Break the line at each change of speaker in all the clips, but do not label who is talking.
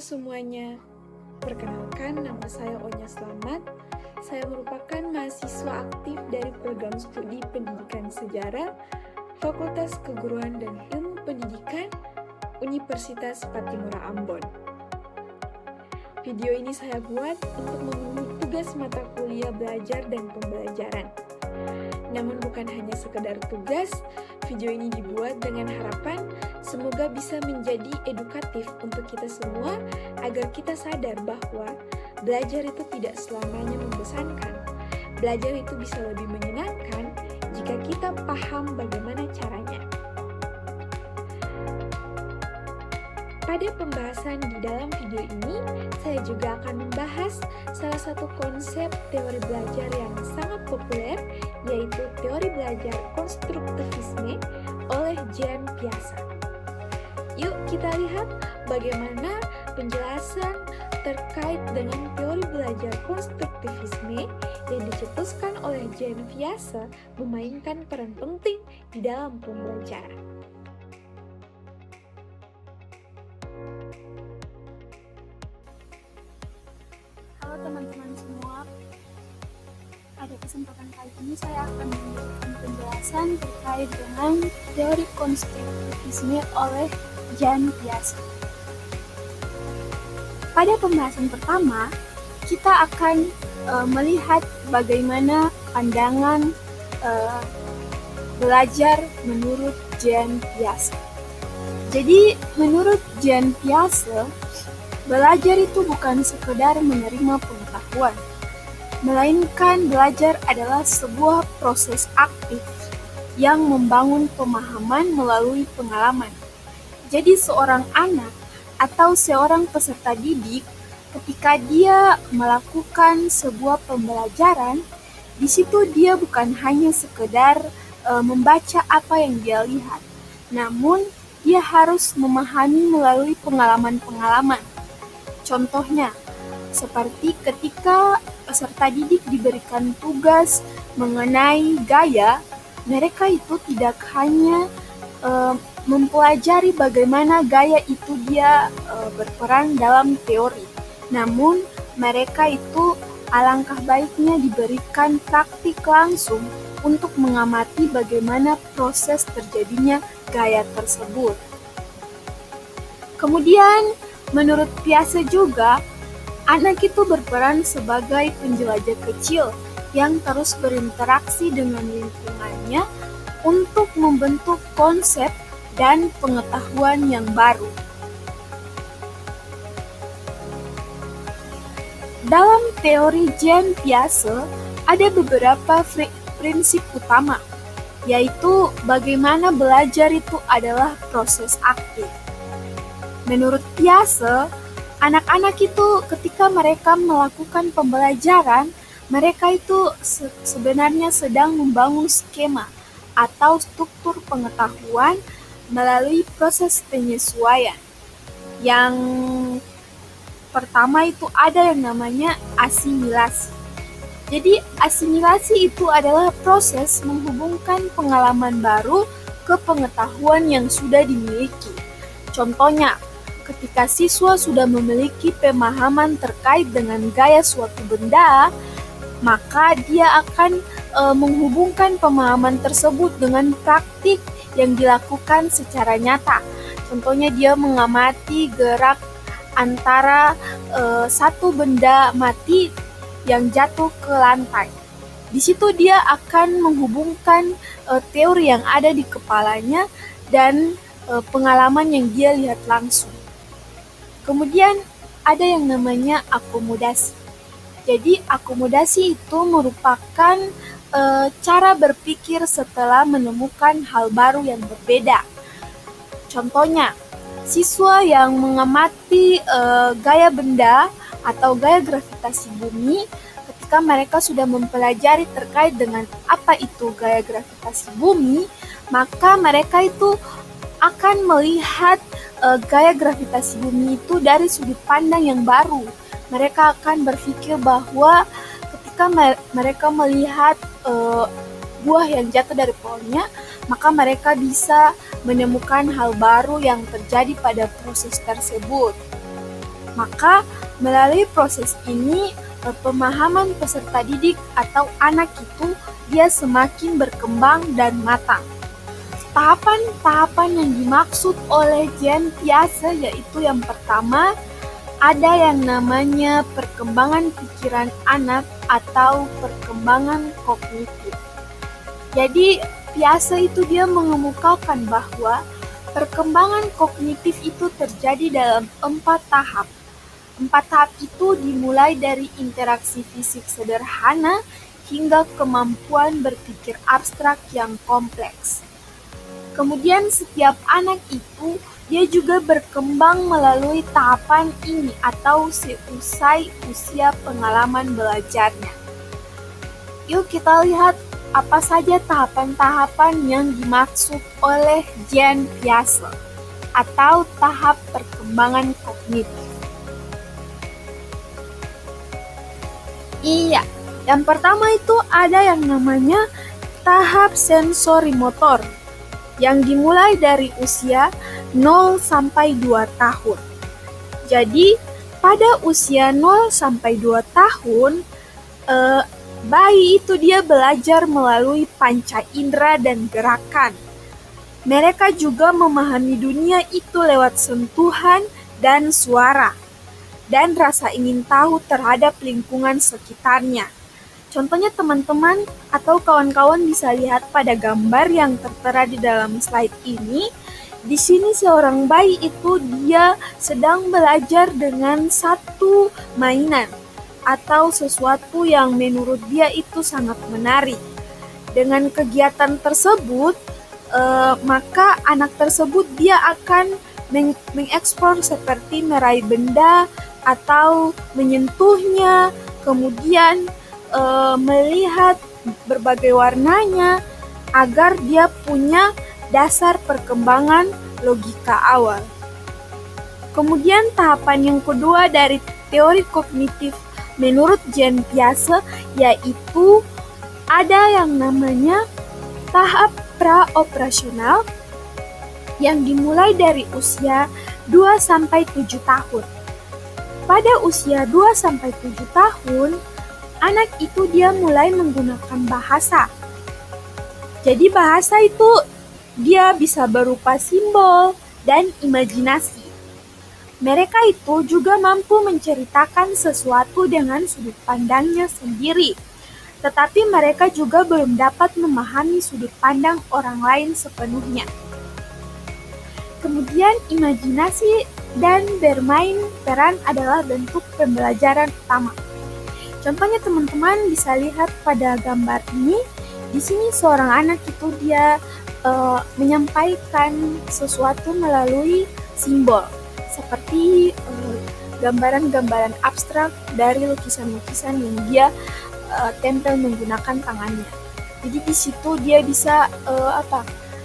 semuanya, perkenalkan nama saya Onya Slamet. Saya merupakan mahasiswa aktif dari program studi Pendidikan Sejarah, Fakultas Keguruan dan Ilmu Pendidikan, Universitas Patimura Ambon. Video ini saya buat untuk memenuhi tugas mata kuliah belajar dan pembelajaran. Namun bukan hanya sekedar tugas, video ini dibuat dengan harapan semoga bisa menjadi edukatif untuk kita semua agar kita sadar bahwa belajar itu tidak selamanya membosankan. Belajar itu bisa lebih menyenangkan jika kita paham bagaimana caranya. Pada pembahasan di dalam video ini, saya juga akan membahas salah satu konsep teori belajar yang sangat populer, yaitu teori belajar konstruktivisme oleh Jean Piaget. Yuk kita lihat bagaimana penjelasan terkait dengan teori belajar konstruktivisme yang dicetuskan oleh Jean Piaget memainkan peran penting di dalam pembelajaran.
Halo teman-teman semua, pada kesempatan kali ini saya akan memberikan penjelasan terkait dengan teori konstruktivisme oleh Jean Piaget. Pada pembahasan pertama, kita akan melihat bagaimana pandangan belajar menurut Jean Piaget. Jadi, menurut Jean Piaget, belajar itu bukan sekedar menerima pengetahuan, melainkan belajar adalah sebuah proses aktif yang membangun pemahaman melalui pengalaman. Jadi seorang anak atau seorang peserta didik ketika dia melakukan sebuah pembelajaran, di situ dia bukan hanya sekedar membaca apa yang dia lihat, namun dia harus memahami melalui pengalaman-pengalaman. Contohnya, seperti ketika peserta didik diberikan tugas mengenai gaya, mereka itu tidak hanya mempelajari bagaimana gaya itu dia berperan dalam teori, namun mereka itu alangkah baiknya diberikan praktik langsung untuk mengamati bagaimana proses terjadinya gaya tersebut. Kemudian, menurut Piaget juga, anak itu berperan sebagai penjelajah kecil yang terus berinteraksi dengan lingkungannya untuk membentuk konsep dan pengetahuan yang baru. Dalam teori Jean Piaget, ada beberapa prinsip utama, yaitu bagaimana belajar itu adalah proses aktif. Menurut Piaget, anak-anak itu ketika mereka melakukan pembelajaran, mereka itu sebenarnya sedang membangun skema atau struktur pengetahuan melalui proses penyesuaian. Yang pertama itu ada yang namanya asimilasi. Jadi asimilasi itu adalah proses menghubungkan pengalaman baru ke pengetahuan yang sudah dimiliki. Contohnya, ketika siswa sudah memiliki pemahaman terkait dengan gaya suatu benda, maka dia akan menghubungkan pemahaman tersebut dengan praktik yang dilakukan secara nyata. Contohnya dia mengamati gerak antara satu benda mati yang jatuh ke lantai. Di situ dia akan menghubungkan teori yang ada di kepalanya dan pengalaman yang dia lihat langsung. Kemudian ada yang namanya akomodasi. Jadi akomodasi itu merupakan cara berpikir setelah menemukan hal baru yang berbeda. Contohnya, siswa yang mengamati gaya benda atau gaya gravitasi bumi, ketika mereka sudah mempelajari terkait dengan apa itu gaya gravitasi bumi, maka mereka itu akan melihat gaya gravitasi bumi itu dari sudut pandang yang baru. Mereka akan berpikir bahwa ketika mereka melihat buah yang jatuh dari pohonnya, maka mereka bisa menemukan hal baru yang terjadi pada proses tersebut. Maka melalui proses ini pemahaman peserta didik atau anak itu dia semakin berkembang dan matang. Tahapan-tahapan yang dimaksud oleh Jean Piaget yaitu yang pertama, ada yang namanya perkembangan pikiran anak atau perkembangan kognitif. Jadi Piaget itu dia mengemukakan bahwa perkembangan kognitif itu terjadi dalam 4 tahap. 4 tahap itu dimulai dari interaksi fisik sederhana hingga kemampuan berpikir abstrak yang kompleks. Kemudian setiap anak itu dia juga berkembang melalui tahapan ini atau seusai usia pengalaman belajarnya. Yuk kita lihat apa saja tahapan-tahapan yang dimaksud oleh Jean Piaget atau tahap perkembangan kognitif. Iya, yang pertama itu ada yang namanya tahap sensorimotor yang dimulai dari usia 0 sampai 2 tahun. Jadi, pada usia 0 sampai 2 tahun, bayi itu dia belajar melalui panca indera dan gerakan. Mereka juga memahami dunia itu lewat sentuhan dan suara, dan rasa ingin tahu terhadap lingkungan sekitarnya. Contohnya teman-teman atau kawan-kawan bisa lihat pada gambar yang tertera di dalam slide ini. Di sini seorang bayi itu dia sedang belajar dengan satu mainan atau sesuatu yang menurut dia itu sangat menarik. Dengan kegiatan tersebut, maka anak tersebut dia akan mengeksplor seperti meraih benda atau menyentuhnya, kemudian melihat berbagai warnanya agar dia punya dasar perkembangan logika awal. Kemudian tahapan yang kedua dari teori kognitif menurut Jean Piaget yaitu ada yang namanya tahap pra-operasional yang dimulai dari usia 2 sampai 7 tahun. Pada usia 2 sampai 7 tahun, anak itu dia mulai menggunakan bahasa. Jadi bahasa itu dia bisa berupa simbol dan imajinasi. Mereka itu juga mampu menceritakan sesuatu dengan sudut pandangnya sendiri. Tetapi mereka juga belum dapat memahami sudut pandang orang lain sepenuhnya. Kemudian imajinasi dan bermain peran adalah bentuk pembelajaran utama. Contohnya teman-teman bisa lihat pada gambar ini, di sini seorang anak itu dia menyampaikan sesuatu melalui simbol, seperti gambaran-gambaran abstrak dari lukisan-lukisan yang dia tempel menggunakan tangannya. Jadi di situ dia bisa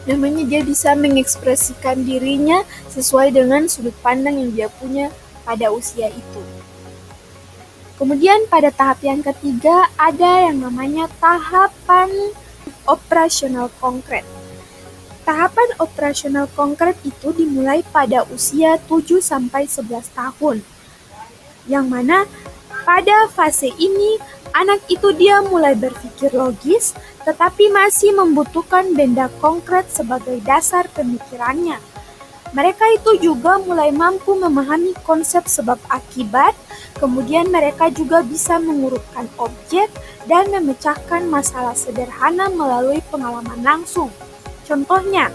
dia bisa mengekspresikan dirinya sesuai dengan sudut pandang yang dia punya pada usia itu. Kemudian pada tahap yang ketiga ada yang namanya tahapan operasional konkret. Tahapan operasional konkret itu dimulai pada usia 7 sampai 11 tahun. Yang mana pada fase ini anak itu dia mulai berpikir logis tetapi masih membutuhkan benda konkret sebagai dasar pemikirannya. Mereka itu juga mulai mampu memahami konsep sebab akibat, kemudian mereka juga bisa mengurutkan objek dan memecahkan masalah sederhana melalui pengalaman langsung. Contohnya,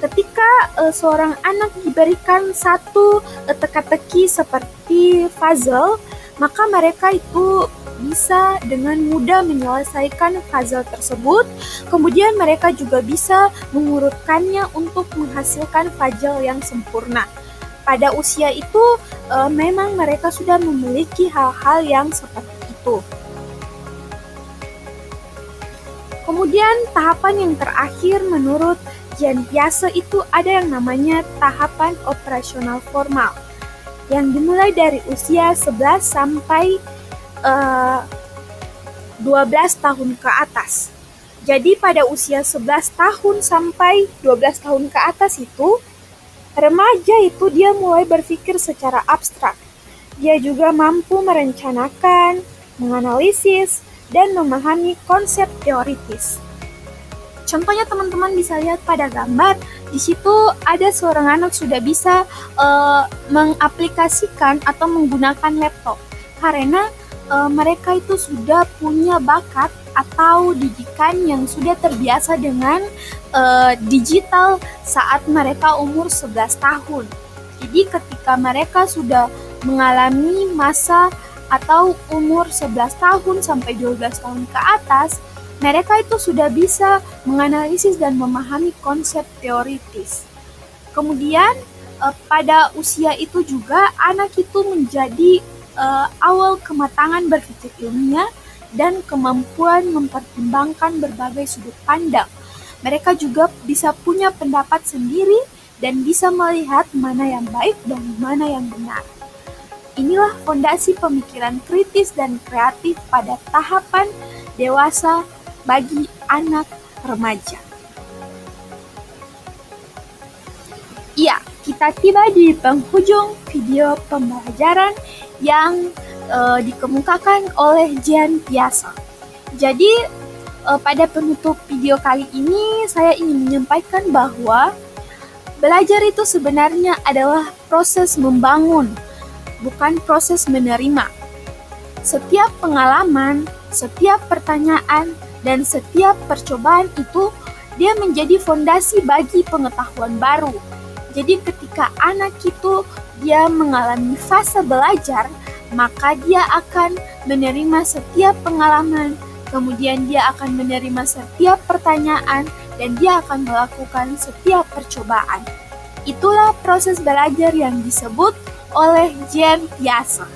ketika seorang anak diberikan satu teka-teki seperti puzzle, maka mereka itu bisa dengan mudah menyelesaikan puzzle tersebut. Kemudian mereka juga bisa mengurutkannya untuk menghasilkan puzzle yang sempurna. Pada usia itu memang mereka sudah memiliki hal-hal yang seperti itu. Kemudian tahapan yang terakhir menurut Jean Piaget itu ada yang namanya tahapan operasional formal yang dimulai dari usia 11 sampai 12 tahun ke atas. Jadi pada usia 11 tahun sampai 12 tahun ke atas itu, remaja itu dia mulai berpikir secara abstrak. Dia juga mampu merencanakan, menganalisis, dan memahami konsep teoritis. Contohnya teman-teman bisa lihat pada gambar, di situ ada seorang anak sudah bisa mengaplikasikan atau menggunakan laptop karena mereka itu sudah punya bakat atau didikan yang sudah terbiasa dengan digital saat mereka umur 11 tahun. Jadi ketika mereka sudah mengalami masa atau umur 11 tahun sampai 12 tahun ke atas, mereka itu sudah bisa menganalisis dan memahami konsep teoritis. Kemudian pada usia itu juga anak itu menjadi awal kematangan berpikir ilmiah dan kemampuan mempertimbangkan berbagai sudut pandang. Mereka juga bisa punya pendapat sendiri dan bisa melihat mana yang baik dan mana yang benar. Inilah fondasi pemikiran kritis dan kreatif pada tahapan dewasa bagi anak remaja. Iya, kita tiba di penghujung video pembelajaran yang dikemukakan oleh Jean Piaget. Jadi pada penutup video kali ini saya ingin menyampaikan bahwa belajar itu sebenarnya adalah proses membangun, bukan proses menerima. Setiap pengalaman, setiap pertanyaan, dan setiap percobaan itu dia menjadi fondasi bagi pengetahuan baru. Jadi ketika anak itu dia mengalami fase belajar, maka dia akan menerima setiap pengalaman, kemudian dia akan menerima setiap pertanyaan, dan dia akan melakukan setiap percobaan. Itulah proses belajar yang disebut oleh Jean Piaget.